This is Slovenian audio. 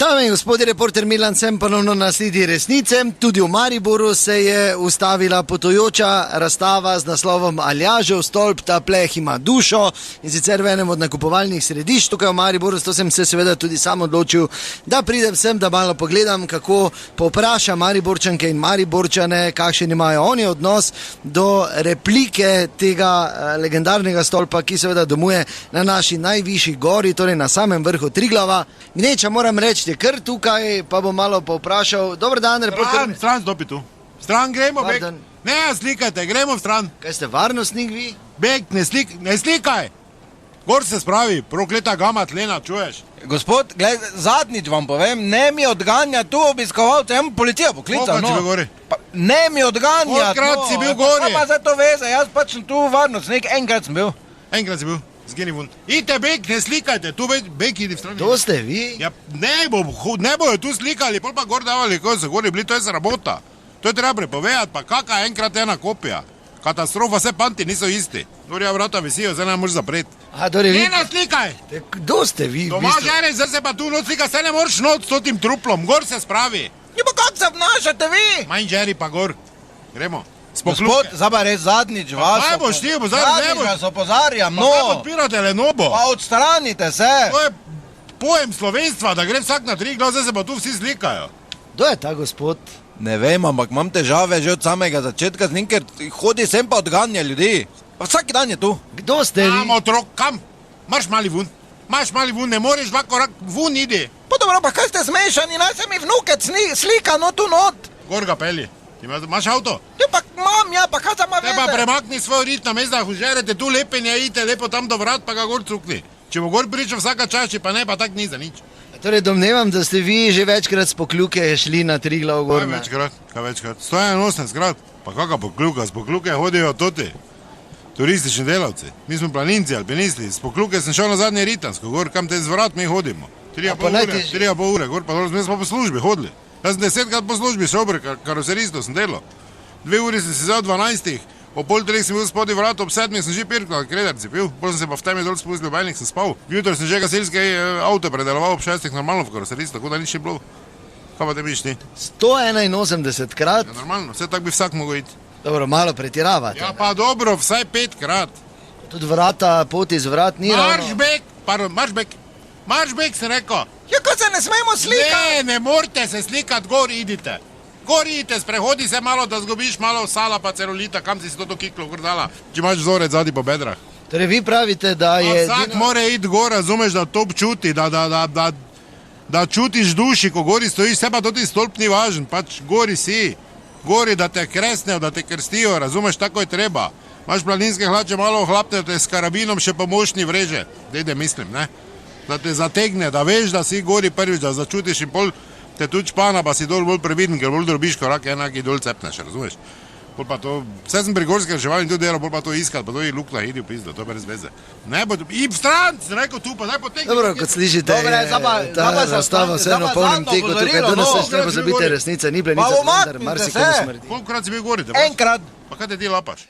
Dame in gospodje, reporter Milan sem ponovno na sledi resnice. Tudi v Mariboru se je ustavila potujoča razstava z naslovom Aljažev stolp, ta pleh ima dušo, in sicer v enem od nakupovalnih središč tukaj v Mariboru. Zato sem se seveda tudi sam odločil, da pridem sem, da malo pogledam, kako povprašam Mariborčanke in Mariborčane, kakšen imajo oni odnos do replike tega legendarnega stolpa, ki seveda domuje na naši najvišji gori, torej na samem vrhu Triglava. Gneča, moram reči, je kar tukaj, pa bom malo povprašal. Dobar dan, reporter. Stran stopi tu. Stran gremo, bek. Ne, slikajte, gremo v stran. Kaj ste, varnostnik vi? Bek, ne slikaj. Gor se spravi, prokleta gama tlena, čuješ? Gospod, gled, zadnjič vam povem, ne mi odganja tu obiskovalce, ja policija poklical, no. Gori? Ne mi odganja, Kolikrat si bil gori? Pa za to veze, jaz pač sem tu varnostnik, enkrat sem bil. Enkrat si bil, zgini vun. Ite, bek, ne slikajte, tu bek idi v strani. To ste vi? Ja, ne bojo tu slikali, pol pa gor davali, ko so gori bili, to je sramota. To je treba prepovedati, pa kaka enkrat ena kopija. Katastrofa, vse panti niso isti. Dorja vrata visijo, zdaj ne moreš zapreti. Ne nas slikaj! Kdo ste vi? Doma žene, zdaj se pa tu noč slika, se ne moreš noč s tem truplom, gor se spravi. Ja, pa kak se obnašate vi? Manj žeri pa gor. Gremo. Gospod, zdaj pa res zadnjič vas. Kaj boš ti opozarjal? Zadnjič vas opozarjam, no. Pa kaj podpirate Lenobo? Pa odstranite se. To je pojem slovenstva, da gre vsak na Triglav, zdaj se pa tu vsi slikajo. Kdo je ta gospod? Ne vem, ampak imam težave že od samega začetka z njim, ker hodi sem pa odganja ljudi. Pa vsak dan je tu. Kdo ste vi? Kam otrok, kam? Marš mali vun. Marš mali vun, ne moreš dva korak vun idi. Pa dobro, pa kaj ste zmešani, naj se mi vnukec slika not tu not. Gor ga peli. Imaš avto? Ja, pa imam, ja, pa kaj za ma veze? Te pa premakni svoj rit na mesta, hužerete tu lepenje, idite lepo tam do vrat, pa ga gor cukni. Če bo gor pričal vsaka čaši, pa ne, pa tak ni za nič. Torej domnevam, da ste vi že večkrat s Pokljuke šli na Triglav gor. Kaj večkrat? 181 krat. Pa kaka Pokljuka? S Pokljuke hodijo toti turistični delavci. Mi smo planinci, alpinisti. S Pokljuke sem šel na zadnje Ritansko, gor kam te z vrat mi hodimo. 3,5 ure, gor pa dol, mi smo po službi hodili. Jaz sem 10krat po službi šober, karoseristo sem delal. 2 uri sem si vzel 12, o pol 3 sem bil spodi vrat, ob 7 sem že pirkal, krederci pil, potem sem se pa v temi dol spustil, v Bajnik sem spal. Jutro sem že gasilske avto predeloval ob 6 normalno v karoseristo, tako da nič ni bilo. Kaj pa te biš ti? 181 krat? Ja, normalno, vse tak bi vsak mogel iti. Dobro, malo pretiravate. Ja pa dobro, vsaj 5 krat. Tudi vrata, pot iz vrat ni ravno. Marš bek, sem rekel. Ja, ko se ne smemo slikati? Ne morate se slikati, gor idite. Gor idite, sprehodi se malo, da zgubiš malo sala pa celulita, kam si to kiklo gor dala, če imaš vzorec zadnji po bedrah. Torej vi pravite, da je... Vsak more iti gor, razumeš, da to občuti, da čutiš duši, ko gori stojiš, vse pa to ti stolp ni važen, pač gori si. Gori, da te kresnejo, da te krstijo, razumeš, tako je treba. Imaš planinske hlače, malo ohlapne, da te s karabínom še po mošnji vreže. Dejde mislim, ne? Da te zategne, da veš, da si gori prvič, da začutiš in pol te tudi špana, pa si dol bolj previden, ker bolj drobiš korak, enaki dol cepneš, razumeš? Pol pa to, vse sem pri gorski reševalni tudi delal, pol pa to iskal, pa to je lukla, idi v pizdo, to je brez veze. Ne bo, i v stran, sem rekel tu, pa naj potekne. Dobro, kot slišite, ta razstava vseeno polnem teku tukaj, danes se ne pozabite resnice, ni plenica, vendar marsikomu smrdi. Kolikokrat si bil gori? Enkrat. Pa kaj te ti lapaš?